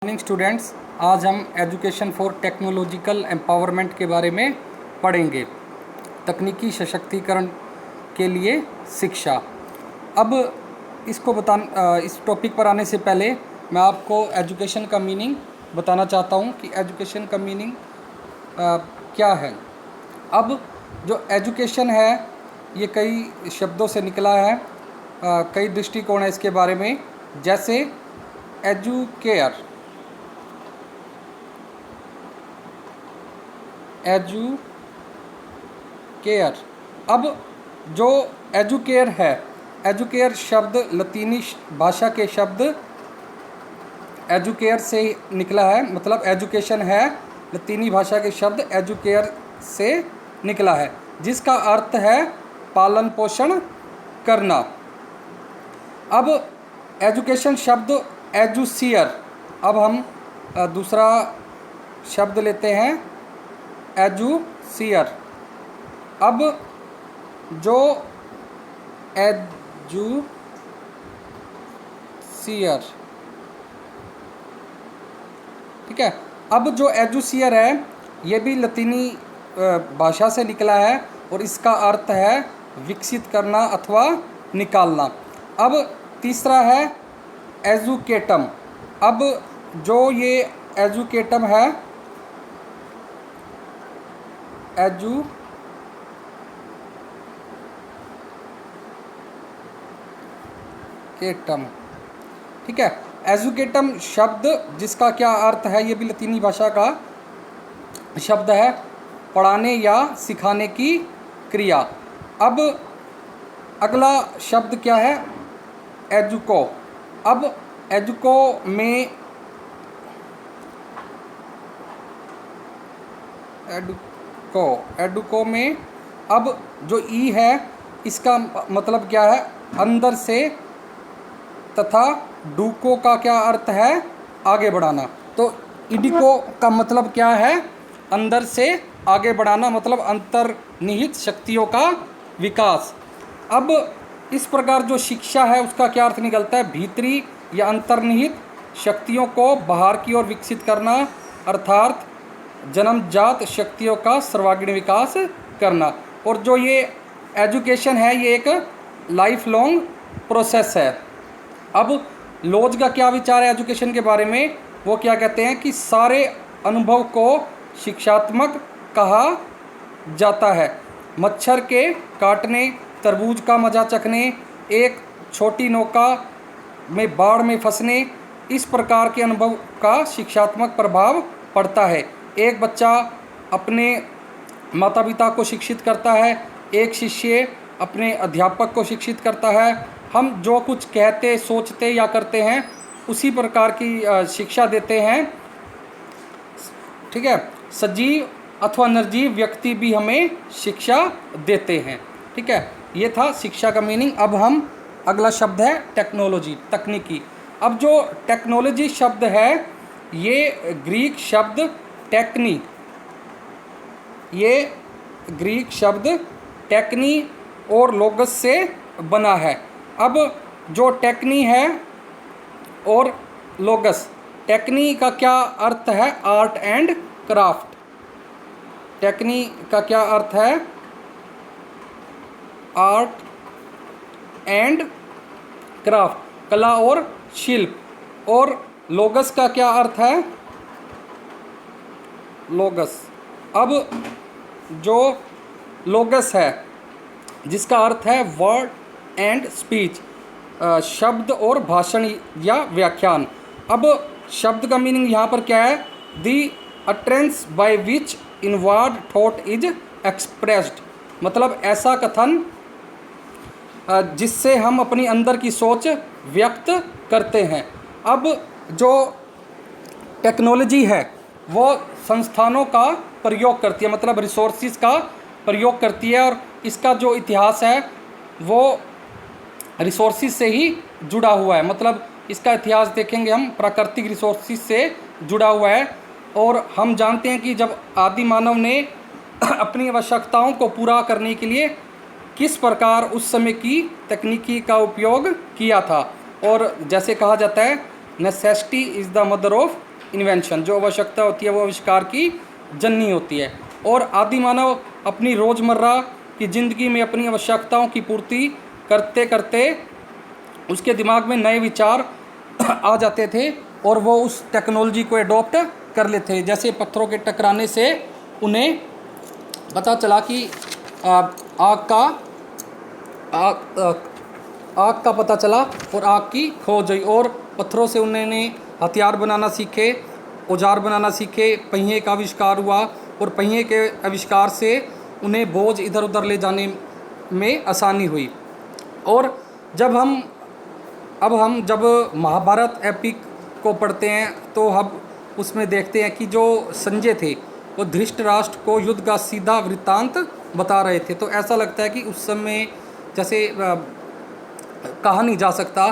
Morning students, आज हम education for technological empowerment के बारे में पढ़ेंगे। तकनीकी सशक्तिकरण के लिए शिक्षा। अब इस टॉपिक पर आने से पहले मैं आपको एजुकेशन का मीनिंग बताना चाहता हूँ कि एजुकेशन का मीनिंग क्या है। अब जो एजुकेशन है ये कई शब्दों से निकला है, कई दृष्टिकोण है इसके बारे में, जैसे एजुकेयर, एजुकेयर। अब जो एजुकेयर है, एजुकेयर शब्द लतीनी भाषा के शब्द एजुकेयर से निकला है, मतलब एजुकेशन है लतीनी भाषा के शब्द एजुकेयर से निकला है, जिसका अर्थ है पालन पोषण करना। अब एजुकेशन शब्द एजुसियर, अब हम दूसरा शब्द लेते हैं एजुसियर। अब जो एजुसियर, ठीक है, अब जो एजुसियर है ये भी लतीनी भाषा से निकला है और इसका अर्थ है विकसित करना अथवा निकालना। अब तीसरा है एजुकेटम। अब जो ये एजुकेटम है, एजुकेटम, ठीक है, एजुकेटम शब्द जिसका क्या अर्थ है, ये भी लतीनी भाषा का शब्द है, पढ़ाने या सिखाने की क्रिया। अब अगला शब्द क्या है, एजुको। अब एजुको में एडुको में अब जो ई है इसका मतलब क्या है, अंदर से, तथा डूको का क्या अर्थ है, आगे बढ़ाना। तो इडिको का मतलब क्या है, अंदर से आगे बढ़ाना, मतलब अंतर्निहित शक्तियों का विकास। अब इस प्रकार जो शिक्षा है उसका क्या अर्थ निकलता है, भीतरी या अंतर्निहित शक्तियों को बाहर की ओर विकसित करना, अर्थात जन्मजात शक्तियों का सर्वांगीण विकास करना। और जो ये एजुकेशन है ये एक लाइफ लॉन्ग प्रोसेस है। अब लॉज का क्या विचार है एजुकेशन के बारे में, वो क्या कहते हैं कि सारे अनुभव को शिक्षात्मक कहा जाता है। मच्छर के काटने, तरबूज का मजा चखने, एक छोटी नौका में बाढ़ में फंसने, इस प्रकार के अनुभव का शिक्षात्मक प्रभाव पड़ता है। एक बच्चा अपने माता पिता को शिक्षित करता है, एक शिष्य अपने अध्यापक को शिक्षित करता है। हम जो कुछ कहते, सोचते या करते हैं उसी प्रकार की शिक्षा देते हैं, ठीक है। सजीव अथवा निर्जीव व्यक्ति भी हमें शिक्षा देते हैं, ठीक है। ये था शिक्षा का मीनिंग। अब हम अगला शब्द है टेक्नोलॉजी, तकनीकी। अब जो टेक्नोलॉजी शब्द है ये ग्रीक शब्द टेक्नी, ये ग्रीक शब्द टेक्नी और लोगस से बना है। अब जो टेक्नी है और लोगस, टेक्नी का क्या अर्थ है, आर्ट एंड क्राफ्ट। टेक्नी का क्या अर्थ है, आर्ट एंड क्राफ्ट, कला और शिल्प। और लोगस का क्या अर्थ है, लोगस। अब जो लोगस है जिसका अर्थ है वर्ड एंड स्पीच, शब्द और भाषण या व्याख्यान। अब शब्द का मीनिंग यहाँ पर क्या है, the utterance by which inward thought is expressed, मतलब ऐसा कथन जिससे हम अपनी अंदर की सोच व्यक्त करते हैं। अब जो टेक्नोलॉजी है वो संस्थानों का प्रयोग करती है, मतलब रिसोर्सिस का प्रयोग करती है, और इसका जो इतिहास है वो रिसोर्सिस से ही जुड़ा हुआ है। मतलब इसका इतिहास देखेंगे हम, प्राकृतिक रिसोर्सिस से जुड़ा हुआ है। और हम जानते हैं कि जब आदि मानव ने अपनी आवश्यकताओं को पूरा करने के लिए किस प्रकार उस समय की तकनीकी का उपयोग किया था। और जैसे कहा जाता है necessity is the mother of invention, जो आवश्यकता होती है वो आविष्कार की जननी होती है। और आदि मानव अपनी रोज़मर्रा की ज़िंदगी में अपनी आवश्यकताओं की पूर्ति करते करते उसके दिमाग में नए विचार आ जाते थे और वो उस टेक्नोलॉजी को एडॉप्ट कर लेते थे। जैसे पत्थरों के टकराने से उन्हें पता चला कि आग का पता चला और आग की खोज हुई, और पत्थरों से उन्होंने हथियार बनाना सीखे, औजार बनाना सीखे, पहिए का आविष्कार हुआ और पहिए के आविष्कार से उन्हें बोझ इधर उधर ले जाने में आसानी हुई। और जब हम महाभारत एपिक को पढ़ते हैं तो हम उसमें देखते हैं कि जो संजय थे वो धृतराष्ट्र को युद्ध का सीधा वृत्तांत बता रहे थे। तो ऐसा लगता है कि उस समय जैसे कहा नहीं जा सकता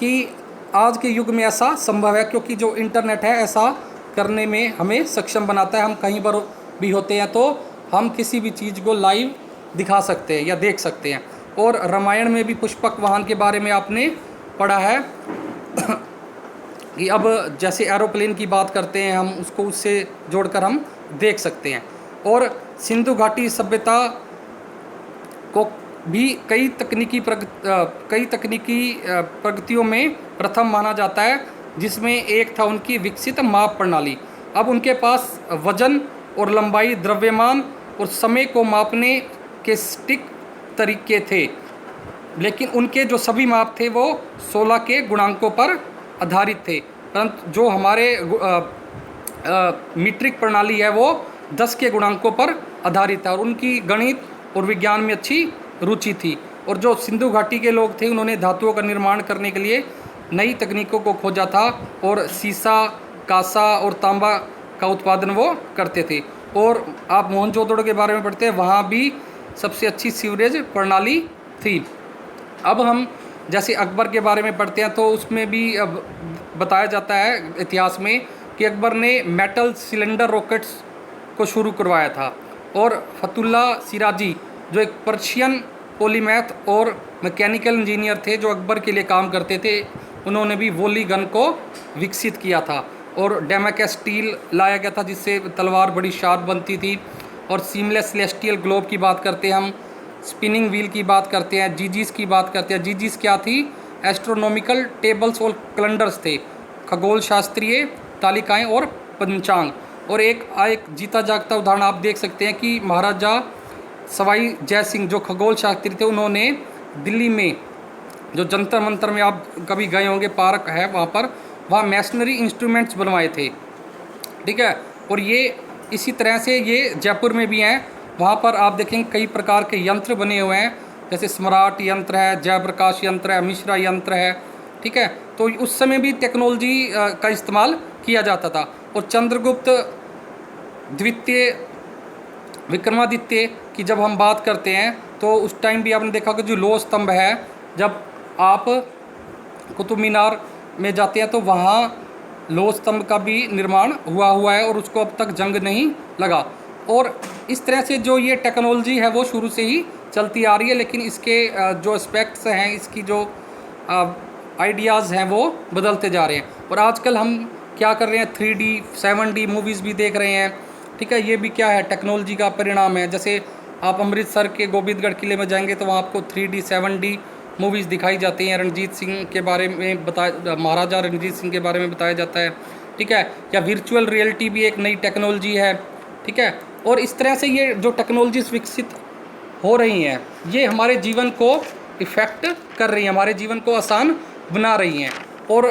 कि आज के युग में ऐसा संभव है, क्योंकि जो इंटरनेट है ऐसा करने में हमें सक्षम बनाता है। हम कहीं पर भी होते हैं तो हम किसी भी चीज़ को लाइव दिखा सकते हैं या देख सकते हैं। और रामायण में भी पुष्पक वाहन के बारे में आपने पढ़ा है कि अब जैसे एरोप्लेन की बात करते हैं हम उसको उससे जोड़कर हम देख सकते हैं। और सिंधु घाटी सभ्यता को भी कई तकनीकी प्रगतियों में प्रथम माना जाता है, जिसमें एक था उनकी विकसित माप प्रणाली। अब उनके पास वजन और लंबाई, द्रव्यमान और समय को मापने के सटीक तरीके थे, लेकिन उनके जो सभी माप थे वो 16 के गुणांकों पर आधारित थे, परंतु जो हमारे मीट्रिक प्रणाली है वो 10 के गुणांकों पर आधारित है। और उनकी गणित और विज्ञान में अच्छी रुचि थी। और जो सिंधु घाटी के लोग थे उन्होंने धातुओं का निर्माण करने के लिए नई तकनीकों को खोजा था और सीसा, कांसा और तांबा का उत्पादन वो करते थे। और आप मोहनजोदड़ो के बारे में पढ़ते हैं, वहाँ भी सबसे अच्छी सीवरेज प्रणाली थी। अब हम जैसे अकबर के बारे में पढ़ते हैं तो उसमें भी अब बताया जाता है इतिहास में कि अकबर ने मेटल सिलेंडर रॉकेट्स को शुरू करवाया था। और फतुल्ला सिराजी जो एक पर्शियन पॉलीमैथ और मैकेनिकल इंजीनियर थे जो अकबर के लिए काम करते थे, उन्होंने भी वोली गन को विकसित किया था। और डेमाकस स्टील लाया गया था जिससे तलवार बड़ी शार्प बनती थी। और सीमलेस सेलेस्टियल ग्लोब की बात करते हैं हम, स्पिनिंग व्हील की बात करते हैं, जीजीस की बात करते हैं। जीजीस क्या थी? एस्ट्रोनॉमिकल टेबल्स और कैलेंडर्स थे, खगोल शास्त्रीय तालिकाएं और पंचांग। और एक जीता जागता उदाहरण आप देख सकते हैं कि महाराजा सवाई जय सिंह जो खगोल शास्त्री थे, उन्होंने दिल्ली में जो जंतर मंतर में आप कभी गए होंगे, पार्क है वहाँ मैशनरी इंस्ट्रूमेंट्स बनवाए थे, ठीक है। और ये इसी तरह से ये जयपुर में भी हैं, वहाँ पर आप देखेंगे कई प्रकार के यंत्र बने हुए हैं, जैसे सम्राट यंत्र है, जयप्रकाश यंत्र है, मिश्रा यंत्र है, ठीक है। तो उस समय भी टेक्नोलॉजी का इस्तेमाल किया जाता था। और चंद्रगुप्त द्वितीय, विक्रमादित्य की जब हम बात करते हैं तो उस टाइम भी आपने देखा कि जो लौह स्तंभ है, जब आप कुतुब मीनार में जाते हैं तो वहाँ लौह स्तंभ का भी निर्माण हुआ है और उसको अब तक जंग नहीं लगा। और इस तरह से जो ये टेक्नोलॉजी है वो शुरू से ही चलती आ रही है, लेकिन इसके जो एस्पेक्ट्स हैं, इसकी जो आइडियाज़ हैं वो बदलते जा रहे हैं। और आजकल हम क्या कर रहे हैं, 3D 7D मूवीज़ भी देख रहे हैं, ठीक है। ये भी क्या है, टेक्नोलॉजी का परिणाम है। जैसे आप अमृतसर के गोबिंदगढ़ किले में जाएंगे तो वहाँ आपको 3D 7D मूवीज़ दिखाई जाती हैं। रणजीत सिंह के बारे में महाराजा रणजीत सिंह के बारे में बताया जाता है, ठीक है। या वर्चुअल रियलिटी भी एक नई टेक्नोलॉजी है, ठीक है। और इस तरह से ये जो टेक्नोलॉजीज विकसित हो रही हैं ये हमारे जीवन को इफ़ेक्ट कर रही हैं, हमारे जीवन को आसान बना रही हैं। और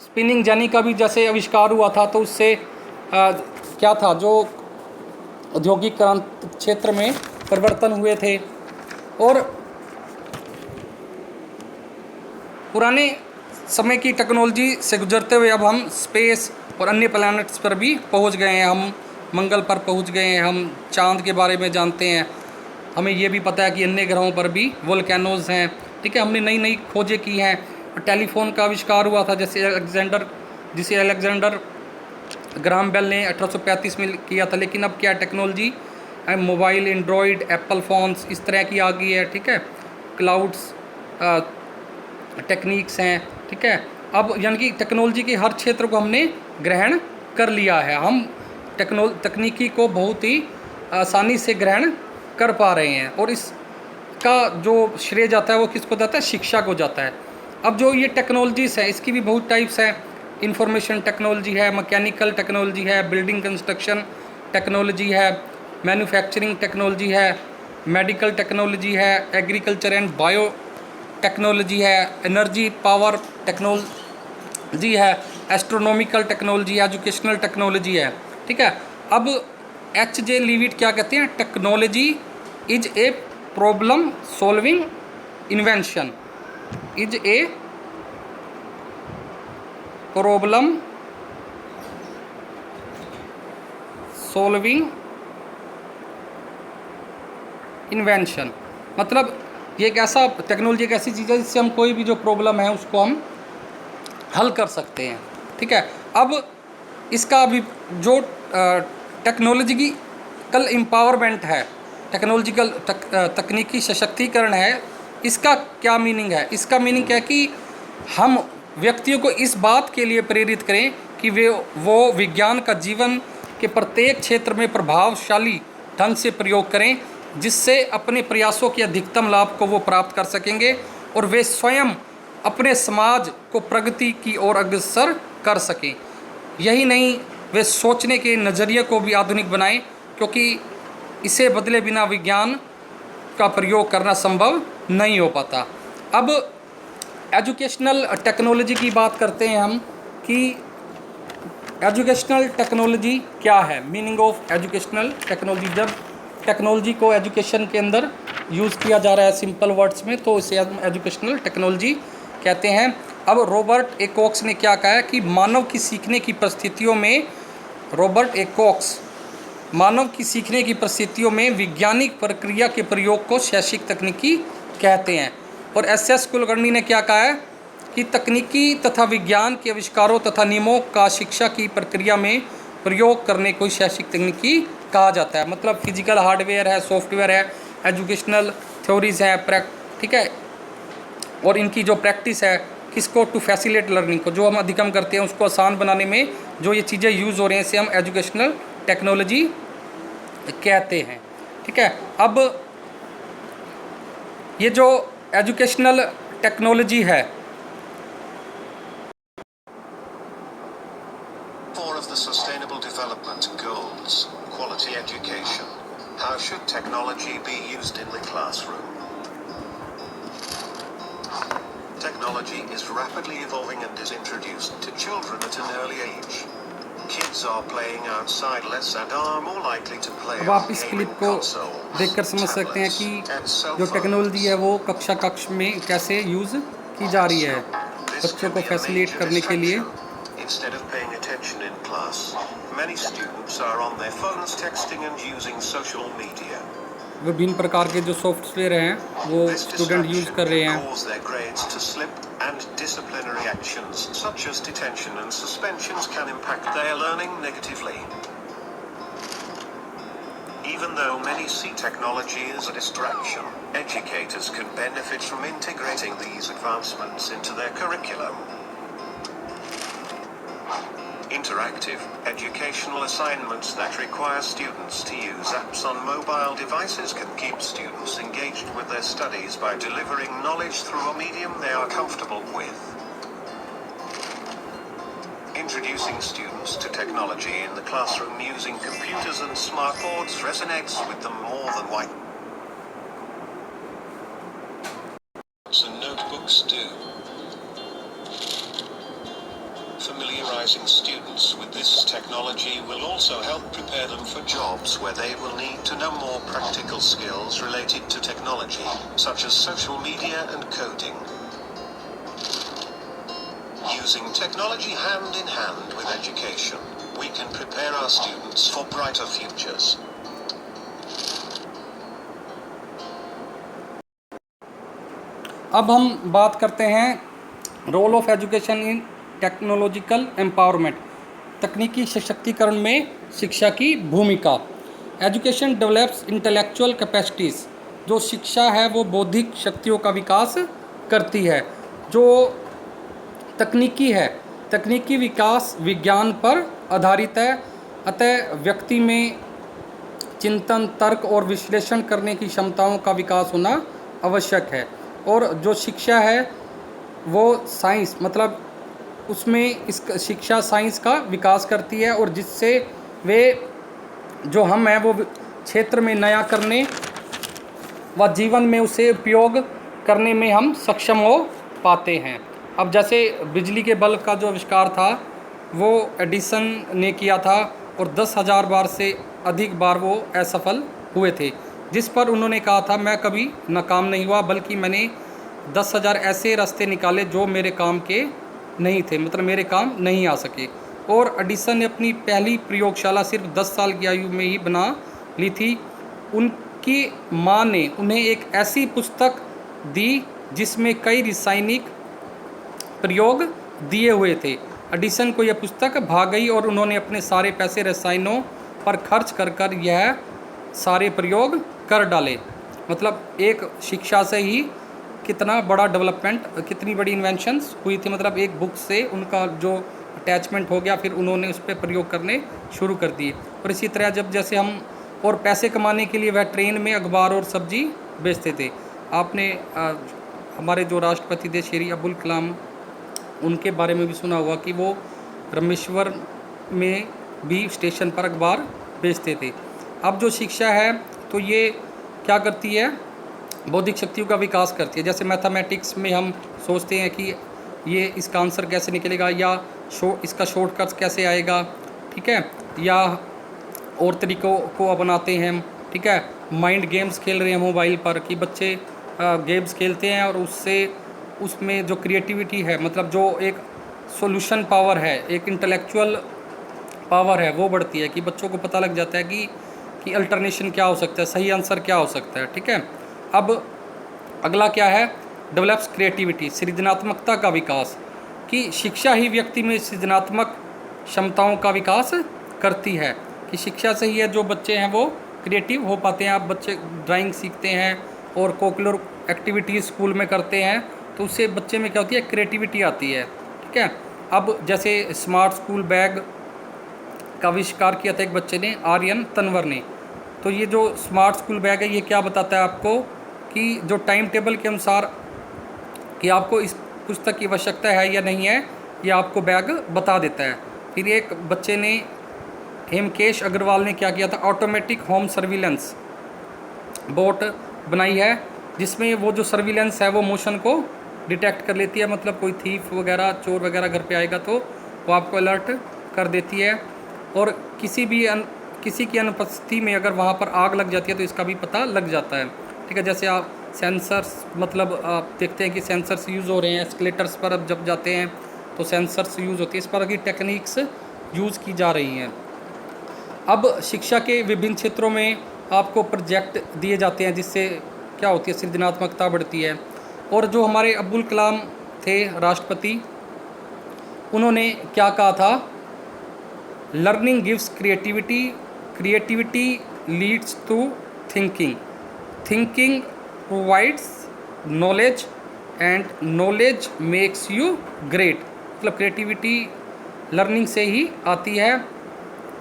स्पिनिंग जेनी का भी जैसे आविष्कार हुआ था तो उससे क्या था, जो औद्योगिक क्रांति क्षेत्र में परिवर्तन हुए थे। और पुराने समय की टेक्नोलॉजी से गुजरते हुए अब हम स्पेस और अन्य प्लैनेट्स पर भी पहुंच गए हैं, हम मंगल पर पहुंच गए हैं, हम चांद के बारे में जानते हैं, हमें ये भी पता है कि अन्य ग्रहों पर भी वोल्केनोज हैं, ठीक है। हमने नई नई खोजें की हैं। टेलीफोन का आविष्कार हुआ था जिसे अलेक्जेंडर ग्राहम बेल ने 1835 में किया था। लेकिन अब क्या technology, mobile, Android, Apple phones इस तरह की आ गई है, ठीक है। क्लाउड्स टेक्निक्स हैं, ठीक है। अब यानी कि टेक्नोलॉजी के हर क्षेत्र को हमने ग्रहण कर लिया है, हम तकनीकी को बहुत ही आसानी से ग्रहण कर पा रहे हैं, और इसका जो श्रेय जाता है वो किसको जाता है, शिक्षा को जाता है। अब जो ये टेक्नोलॉजीज़ है इसकी भी बहुत टाइप्स हैं, इंफॉर्मेशन टेक्नोलॉजी है, मैकेनिकल टेक्नोलॉजी है, बिल्डिंग कंस्ट्रक्शन टेक्नोलॉजी है, मैन्युफैक्चरिंग टेक्नोलॉजी है, मेडिकल टेक्नोलॉजी है, एग्रीकल्चर एंड बायो टेक्नोलॉजी है, एनर्जी पावर टेक्नोलॉजी है, एस्ट्रोनॉमिकल टेक्नोलॉजी, एजुकेशनल टेक्नोलॉजी है। ठीक है, अब H.J. लीविट क्या कहते हैं, technology is a problem solving invention, is a problem solving invention. मतलब ये एक ऐसा, टेक्नोलॉजी एक ऐसी चीज़ है जिससे हम कोई भी जो प्रॉब्लम है उसको हम हल कर सकते हैं। ठीक है, अब इसका भी जो टेक्नोलॉजिकल एम्पावरमेंट है, टेक्नोलॉजिकल तकनीकी सशक्तिकरण है, इसका क्या मीनिंग है? इसका मीनिंग क्या है कि हम व्यक्तियों को इस बात के लिए प्रेरित करें कि वो विज्ञान का जीवन के प्रत्येक क्षेत्र में प्रभावशाली ढंग से प्रयोग करें, जिससे अपने प्रयासों के अधिकतम लाभ को वो प्राप्त कर सकेंगे और वे स्वयं अपने समाज को प्रगति की ओर अग्रसर कर सकें। यही नहीं, वे सोचने के नज़रिए को भी आधुनिक बनाएं, क्योंकि इसे बदले बिना विज्ञान का प्रयोग करना संभव नहीं हो पाता। अब एजुकेशनल टेक्नोलॉजी की बात करते हैं हम कि एजुकेशनल टेक्नोलॉजी क्या है, मीनिंग ऑफ एजुकेशनल टेक्नोलॉजी। जब टेक्नोलॉजी को एजुकेशन के अंदर यूज़ किया जा रहा है सिंपल वर्ड्स में, तो इसे हम एजुकेशनल टेक्नोलॉजी कहते हैं। अब रॉबर्ट ए कॉक्स ने क्या कहा है कि मानव की सीखने की परिस्थितियों में, रॉबर्ट ए कॉक्स मानव की सीखने की परिस्थितियों में वैज्ञानिक प्रक्रिया के प्रयोग को शैक्षिक तकनीकी कहते हैं। और एस कुलकर्णी ने क्या कहा है कि तकनीकी तथा विज्ञान के आविष्कारों तथा नियमों का शिक्षा की प्रक्रिया में प्रयोग करने को शैक्षिक तकनीकी कहा जाता है। मतलब फिजिकल हार्डवेयर है, सॉफ्टवेयर है, एजुकेशनल थ्योरीज है, ठीक है, और इनकी जो प्रैक्टिस है किसको, टू फैसिलिटेट लर्निंग को, जो हम अधिगम करते हैं उसको आसान बनाने में जो ये चीज़ें यूज़ हो रही हैं इसे हम एजुकेशनल टेक्नोलॉजी कहते हैं। ठीक है, अब ये जो एजुकेशनल टेक्नोलॉजी है, Four of the Sustainable Development Goals, quality education. How should technology be used in the classroom? Technology is rapidly evolving and is introduced to children at an early age. Kids are playing outside less and are more likely to play अब आप इस clip को देखकर समझ सकते हैं कि जो टेक्नोलॉजी है वो कक्ष में कैसे यूज़ की जा रही है बच्चों को फैसिलिटेट करने के लिए। Instead of paying attention in class, many students are on their phones texting and using social media. विभिन्न प्रकार के जो सॉफ्टवेयर हैं वो स्टूडेंट यूज़ कर रहे हैं। Cause their grades to slip, and disciplinary actions such as detention and suspensions can impact their learning negatively. Even though many see technology as a distraction, educators can benefit from integrating these advancements into their curriculum. Interactive, educational assignments that require students to use apps on mobile devices can keep students engaged with their studies by delivering knowledge through a medium they are comfortable with. Introducing students to technology in the classroom using computers and smartboards resonates with them more than white and notebooks do. Familiarizing students with this technology will also help prepare them for jobs where they will need to know more practical skills related to technology, such as social media and coding. Using technology hand in hand with education, we can prepare our students for brighter futures. अब हम बात करते हैं role of education in technological empowerment, तकनीकी सशक्तिकरण में शिक्षा की भूमिका। एजुकेशन डेवलप्स इंटेलेक्चुअल कैपेसिटीज़, जो शिक्षा है वो बौद्धिक शक्तियों का विकास करती है। जो तकनीकी है, तकनीकी विकास विज्ञान पर आधारित है, अतः व्यक्ति में चिंतन, तर्क और विश्लेषण करने की क्षमताओं का विकास होना आवश्यक है। और जो शिक्षा है वो साइंस, मतलब उसमें इस शिक्षा साइंस का विकास करती है, और जिससे वे जो हम हैं वो क्षेत्र में नया करने व जीवन में उसे उपयोग करने में हम सक्षम हो पाते हैं। अब जैसे बिजली के बल्ब का जो आविष्कार था वो एडिसन ने किया था, और 10,000 बार से अधिक बार वो असफल हुए थे, जिस पर उन्होंने कहा था मैं कभी नाकाम नहीं हुआ, बल्कि मैंने 10,000 ऐसे रास्ते निकाले जो मेरे काम के नहीं थे, मतलब मेरे काम नहीं आ सके। और एडिसन ने अपनी पहली प्रयोगशाला सिर्फ 10 साल की आयु में ही बना ली थी। उनकी माँ ने उन्हें एक ऐसी पुस्तक दी जिसमें कई रासायनिक प्रयोग दिए हुए थे। एडिसन को यह पुस्तक भा गई और उन्होंने अपने सारे पैसे रसायनों पर खर्च कर कर यह सारे प्रयोग कर डाले। मतलब एक शिक्षा से ही कितना बड़ा डेवलपमेंट, कितनी बड़ी इन्वेंशंस हुई थी। मतलब एक बुक से उनका जो अटैचमेंट हो गया, फिर उन्होंने उस पर प्रयोग करने शुरू कर दिए। और इसी तरह जब जैसे हम और पैसे कमाने के लिए वह ट्रेन में अखबार और सब्जी बेचते थे। आपने हमारे जो राष्ट्रपति थे श्री अब्दुल कलाम, उनके बारे में भी सुना होगा कि वो रामेश्वर में भी स्टेशन पर अखबार बेचते थे। अब जो शिक्षा है तो ये क्या करती है, बौद्धिक शक्तियों का विकास करती है। जैसे मैथमेटिक्स में हम सोचते हैं कि ये इसका आंसर कैसे निकलेगा, या इसका शॉर्टकट कैसे आएगा, ठीक है, या और तरीक़ों को अपनाते हैं हम, ठीक है। माइंड गेम्स खेल रहे हैं मोबाइल पर, कि बच्चे गेम्स खेलते हैं और उसमें जो क्रिएटिविटी है, मतलब जो एक सॉल्यूशन पावर है, एक इंटेलेक्चुअल पावर है, वो बढ़ती है, कि बच्चों को पता लग जाता है कि अल्टरनेशन क्या हो सकता है, सही आंसर क्या हो सकता है, ठीक है। अब अगला क्या है, डेवलप्स क्रिएटिविटी, सृजनात्मकता का विकास, कि शिक्षा ही व्यक्ति में सृजनात्मक क्षमताओं का विकास करती है, कि शिक्षा से ही है जो बच्चे हैं वो क्रिएटिव हो पाते हैं। आप बच्चे ड्राइंग सीखते हैं और कोकुलर एक्टिविटीज़ स्कूल में करते हैं, तो उससे बच्चे में क्या होती है, क्रिएटिविटी आती है, ठीक है। अब जैसे स्मार्ट स्कूल बैग का आविष्कार किया था एक बच्चे ने, आर्यन तनवर ने। तो ये जो स्मार्ट स्कूल बैग है ये क्या बताता है आपको, कि जो टाइम टेबल के अनुसार कि आपको इस पुस्तक की आवश्यकता है या नहीं है, ये आपको बैग बता देता है। फिर एक बच्चे ने, हेमकेश अग्रवाल ने क्या किया था, ऑटोमेटिक होम सर्विलेंस बोट बनाई है, जिसमें वो जो सर्विलेंस है वो मोशन को डिटेक्ट कर लेती है। मतलब कोई थीफ वगैरह, चोर वगैरह घर पे आएगा तो वो आपको अलर्ट कर देती है, और किसी की अनुपस्थिति में अगर वहाँ पर आग लग जाती है तो इसका भी पता लग जाता है, ठीक है। जैसे आप सेंसर्स, मतलब आप देखते हैं कि सेंसर्स यूज़ हो रहे हैं एस्केलेटर्स पर, अब जब जाते हैं तो सेंसर्स यूज़ होती है, इस पर की टेक्निक्स यूज़ की जा रही हैं। अब शिक्षा के विभिन्न क्षेत्रों में आपको प्रोजेक्ट दिए जाते हैं, जिससे क्या होती है, सृजनात्मकता बढ़ती है। और जो हमारे अब्दुल कलाम थे राष्ट्रपति, उन्होंने क्या कहा था, learning gives creativity, creativity leads to thinking, thinking provides knowledge and knowledge makes you great. मतलब क्रिएटिविटी लर्निंग से ही आती है,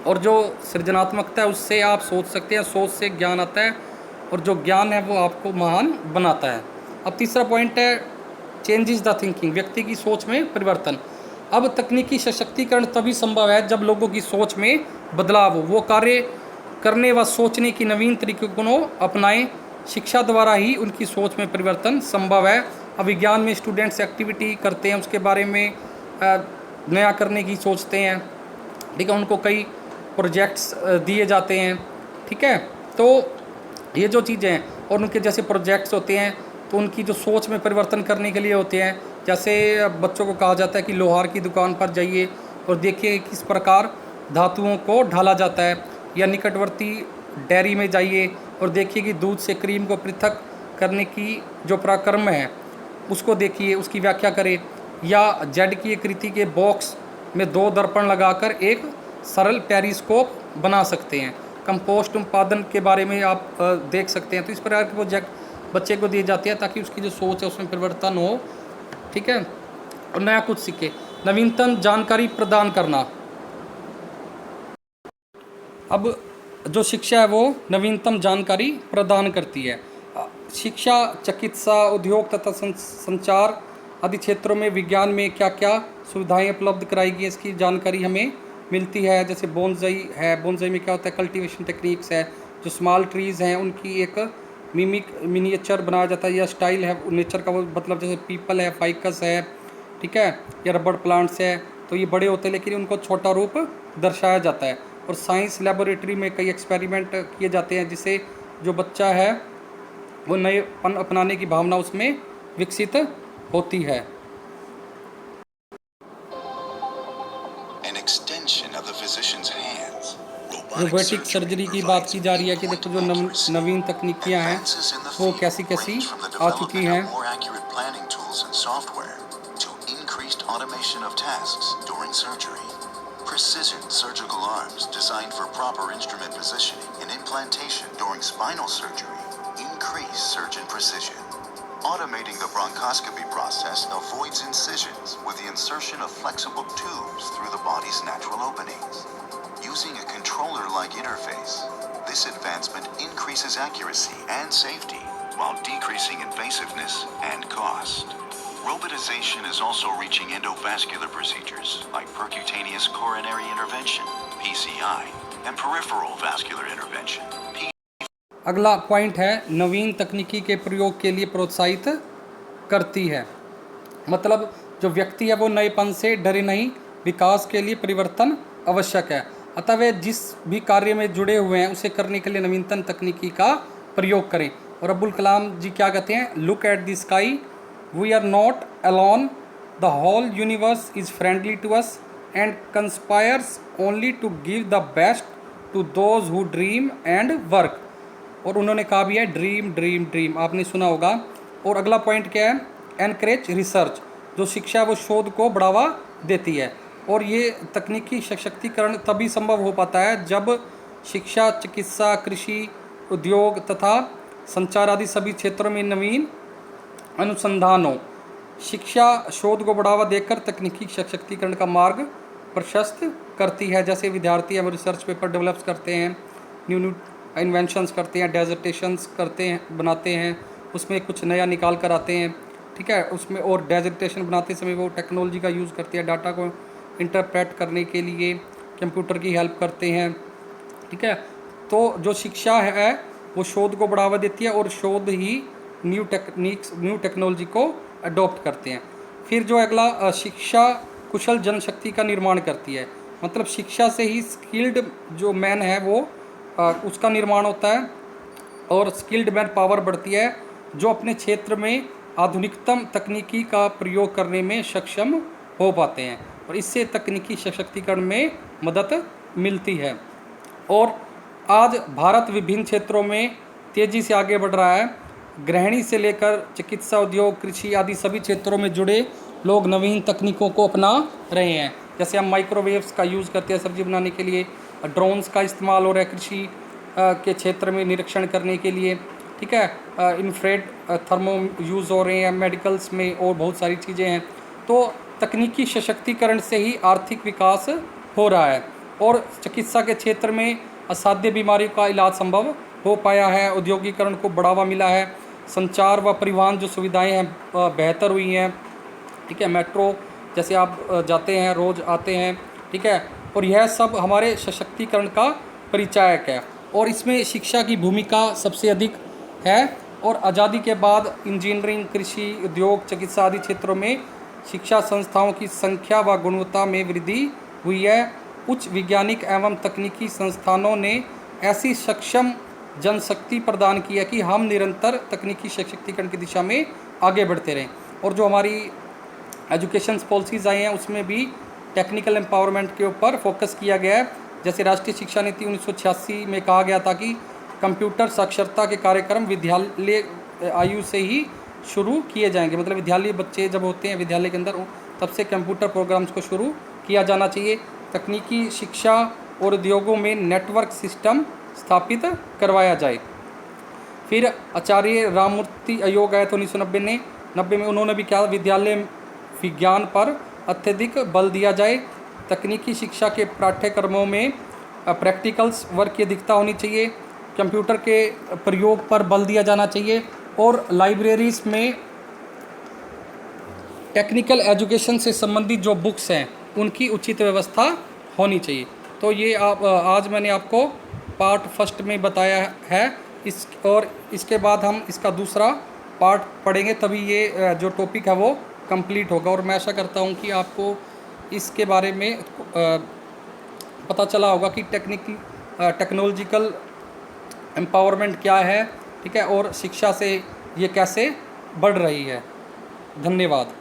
और जो सृजनात्मकता है उससे आप सोच सकते हैं, सोच से ज्ञान आता है, और जो ज्ञान है वो आपको महान बनाता है। अब तीसरा पॉइंट है, चेंजेस द थिंकिंग, व्यक्ति की सोच में परिवर्तन। अब तकनीकी सशक्तिकरण तभी संभव है जब लोगों की सोच में बदलाव हो, वो कार्य करने व सोचने की नवीन तरीकों को अपनाएं। शिक्षा द्वारा ही उनकी सोच में परिवर्तन संभव है। अब विज्ञान में स्टूडेंट्स एक्टिविटी करते हैं, उसके बारे में नया करने की सोचते हैं, ठीक है, उनको कई प्रोजेक्ट्स दिए जाते हैं, ठीक है। तो ये जो चीज़ें हैं, और उनके जैसे प्रोजेक्ट्स होते हैं तो उनकी जो सोच में परिवर्तन करने के लिए होते हैं। जैसे बच्चों को कहा जाता है कि लोहार की दुकान पर जाइए और देखिए किस प्रकार धातुओं को ढाला जाता है, या निकटवर्ती डेयरी में जाइए और देखिए कि दूध से क्रीम को पृथक करने की जो प्रक्रम है उसको देखिए, उसकी व्याख्या करें। या जेड की आकृति के बॉक्स में 2 दर्पण लगाकर एक सरल पेरिस्कोप बना सकते हैं। कंपोस्ट उत्पादन के बारे में आप देख सकते हैं। तो इस प्रकार के प्रोजेक्ट बच्चे को दिए जाते हैं ताकि उसकी जो सोच है उसमें परिवर्तन हो, ठीक है। और नया कुछ सीखे। नवीनतम जानकारी प्रदान करना। अब जो शिक्षा है वो नवीनतम जानकारी प्रदान करती है। शिक्षा चिकित्सा उद्योग तथा संचार आदि क्षेत्रों में विज्ञान में क्या क्या सुविधाएं उपलब्ध कराई गई इसकी जानकारी हमें मिलती है। जैसे बोनसाई है, बोनसाई में क्या होता है, कल्टीवेशन टेक्निक्स है, जो स्मॉल ट्रीज़ हैं उनकी एक मिनिएचर बनाया जाता है या स्टाइल है नेचर का, वो मतलब जैसे पीपल है, फाइकस है, ठीक है, या रबड़ प्लांट्स है, तो ये बड़े होते हैं लेकिन उनको छोटा रूप दर्शाया जाता है। और साइंस लेबोरेटरी में कई एक्सपेरिमेंट किए जाते हैं जिससे जो बच्चा है वो नएपन अपनाने की भावना उसमें विकसित होती है। रोबोटिक सर्जरी की बात की जा रही है कि देखो जो नवीन तकनीकियां हैं वो कैसी कैसी आ चुकी हैं। Precision surgical arms designed for proper instrument positioning and implantation during spinal surgery increase surgeon precision. Automating the bronchoscopy process avoids incisions with the insertion of flexible tubes through the body's natural openings. Using a controller-like interface, this advancement increases accuracy and safety while decreasing invasiveness and cost. Robotization is also reaching endovascular procedures like percutaneous coronary intervention, PCI, and peripheral vascular intervention. अगला point है नवीन तकनीकी के प्रयोग के लिए प्रोत्साहित करती है। मतलब जो व्यक्ति है वो नएपन से डरे नहीं, विकास के लिए परिवर्तन आवश्यक है, अतः वे जिस भी कार्य में जुड़े हुए हैं उसे करने के लिए नवीनतम तकनीकी का प्रयोग करें। और अब्दुल कलाम जी क्या कहते हैं, look at the sky, we are not alone, the whole universe is friendly to us and conspires only to give the best to those who dream and work. और उन्होंने कहा भी है ड्रीम ड्रीम ड्रीम, आपने सुना होगा। और अगला पॉइंट क्या है, एनकरेज रिसर्च, जो शिक्षा है वो शोध को बढ़ावा देती है। और ये तकनीकी सशक्तिकरण तभी संभव हो पाता है जब शिक्षा, चिकित्सा, कृषि, उद्योग तथा संचार आदि सभी क्षेत्रों में नवीन अनुसंधान हो। शिक्षा शोध को बढ़ावा देकर तकनीकी सशक्तिकरण का मार्ग प्रशस्त करती है। जैसे विद्यार्थी हम रिसर्च पेपर डेवलप्स करते हैं, न्यू न्यू इन्वेंशंस करते हैं, डेजर्टेशंस करते हैं, बनाते हैं, उसमें कुछ नया निकाल कर आते हैं, ठीक है, उसमें और डेजर्टेशन बनाते समय वो टेक्नोलॉजी का यूज़ करते हैं, डाटा को इंटरप्रेट करने के लिए कंप्यूटर की हेल्प करते हैं, ठीक है। तो जो शिक्षा है वो शोध को बढ़ावा देती है और शोध ही न्यू टेक्निक्स, न्यू टेक्नोलॉजी को अडॉप्ट करते हैं। फिर जो अगला, शिक्षा कुशल जनशक्ति का निर्माण करती है। मतलब शिक्षा से ही स्किल्ड जो मैन है वो उसका निर्माण होता है और स्किल्ड मैन पावर बढ़ती है जो अपने क्षेत्र में आधुनिकतम तकनीकी का प्रयोग करने में सक्षम हो पाते हैं और इससे तकनीकी सशक्तिकरण में मदद मिलती है। और आज भारत विभिन्न क्षेत्रों में तेज़ी से आगे बढ़ रहा है। गृहिणी से लेकर चिकित्सा, उद्योग, कृषि आदि सभी क्षेत्रों में जुड़े लोग नवीन तकनीकों को अपना रहे हैं। जैसे हम माइक्रोवेव्स का यूज़ करते हैं सब्जी बनाने के लिए, ड्रोन्स का इस्तेमाल हो रहा है कृषि के क्षेत्र में निरीक्षण करने के लिए, ठीक है, इंफ्रारेड थर्मो यूज़ हो रहे हैं मेडिकल्स में और बहुत सारी चीज़ें हैं। तो तकनीकी सशक्तिकरण से ही आर्थिक विकास हो रहा है और चिकित्सा के क्षेत्र में असाध्य बीमारियों का इलाज संभव हो पाया है, औद्योगिकरण को बढ़ावा मिला है, संचार व परिवहन जो सुविधाएं हैं बेहतर हुई हैं, ठीक है, मेट्रो जैसे आप जाते हैं, रोज़ आते हैं, ठीक है, और यह सब हमारे सशक्तिकरण का परिचायक है। और इसमें शिक्षा की भूमिका सबसे अधिक है और आज़ादी के बाद इंजीनियरिंग, कृषि, उद्योग, चिकित्सा आदि क्षेत्रों में शिक्षा संस्थाओं की संख्या व गुणवत्ता में वृद्धि हुई है। उच्च वैज्ञानिक एवं तकनीकी संस्थानों ने ऐसी सक्षम जनशक्ति प्रदान की है कि हम निरंतर तकनीकी सशक्तिकरण की दिशा में आगे बढ़ते रहें। और जो हमारी एजुकेशन पॉलिसीज़ आई हैं उसमें भी टेक्निकल एम्पावरमेंट के ऊपर फोकस किया गया है। जैसे राष्ट्रीय शिक्षा नीति 1986 में कहा गया था कि कंप्यूटर साक्षरता के कार्यक्रम विद्यालय आयु से ही शुरू किए जाएंगे। मतलब विद्यालय बच्चे जब होते हैं विद्यालय के अंदर तब से कंप्यूटर प्रोग्राम्स को शुरू किया जाना चाहिए। तकनीकी शिक्षा और उद्योगों में नेटवर्क सिस्टम स्थापित करवाया जाए। फिर आचार्य राममूर्ति आयोग आया था 1990 में उन्होंने भी क्या विद्यालय विज्ञान पर अत्यधिक बल दिया जाए। तकनीकी शिक्षा के पाठ्यक्रमों में प्रैक्टिकल्स वर्क की अधिकता होनी चाहिए। कंप्यूटर के प्रयोग पर बल दिया जाना चाहिए और लाइब्रेरीज में टेक्निकल एजुकेशन से संबंधित जो बुक्स हैं उनकी उचित व्यवस्था होनी चाहिए। तो ये आज मैंने आपको पार्ट फर्स्ट में बताया है और इसके बाद हम इसका दूसरा पार्ट पढ़ेंगे, तभी ये जो टॉपिक है वो कंप्लीट होगा। और मैं आशा करता हूँ कि आपको इसके बारे में पता चला होगा कि टेक्नोलॉजिकल एम्पावरमेंट क्या है, ठीक है, और शिक्षा से ये कैसे बढ़ रही है। धन्यवाद।